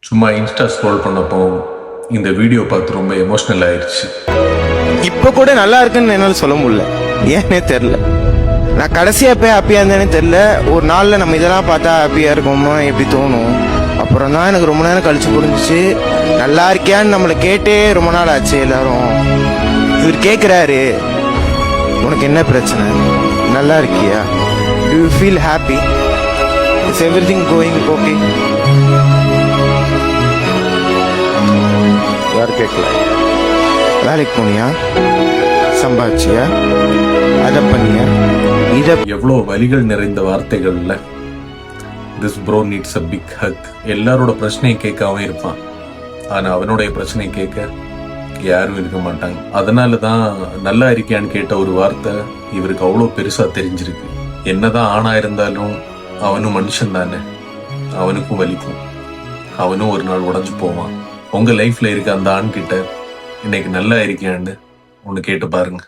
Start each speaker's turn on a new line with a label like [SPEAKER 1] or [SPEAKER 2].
[SPEAKER 1] சும்மா Insta scroll பண்ணப்போ இந்த வீடியோ பார்த்து ரொம்ப எமோஷ்னல் ஆயிடுச்சு.
[SPEAKER 2] இப்போ கூட நல்லா இருக்குன்னு என்னால் சொல்ல முடியல, ஏன்னே தெரில. நான் கடைசியாக போய் ஹாப்பியாக இருந்தேனே தெரில. ஒரு நாளில் நம்ம இதெல்லாம் பார்த்தா ஹாப்பியாக இருக்கோமோ எப்படி தோணும். அப்புறம் தான் எனக்கு ரொம்ப நேரம் கழிச்சு புரிஞ்சிச்சு, நல்லா இருக்கியான்னு நம்மளை கேட்டே ரொம்ப நாள் ஆச்சு எல்லாரும். இவர் கேட்குறாரு, உனக்கு என்ன பிரச்சனை, நல்லா இருக்கியா, to you feel happy, is every thing going okay. யார் கேட்கல? வேலைக்கு போனியா, சம்பாதிச்சியா, அதை பண்ணியா, இதை.
[SPEAKER 1] எவ்வளோ வலிகள் நிறைந்த வார்த்தைகள்ல. This bro needs a big hug. எல்லாரோட பிரச்சனையை கேட்க அவன் இருப்பான், ஆனா அவனுடைய பிரச்சனையை கேட்க யாரும் இருக்க மாட்டாங்க. அதனால தான் நல்லா இருக்கியான்னு கேட்ட ஒரு வார்த்தை இவருக்கு அவ்வளோ பெருசா தெரிஞ்சிருக்கு. என்னதான் ஆணா இருந்தாலும் அவனும் மனுஷன் தானே, அவனுக்கும் வலிக்கும், அவனும் ஒரு நாள் உடஞ்சு போவான். உங்க லைஃப்ல இருக்க அந்த ஆண் கிட்ட இன்னைக்கு நல்லா இருக்கியான்னு ஒன்று கேட்டு பாருங்க.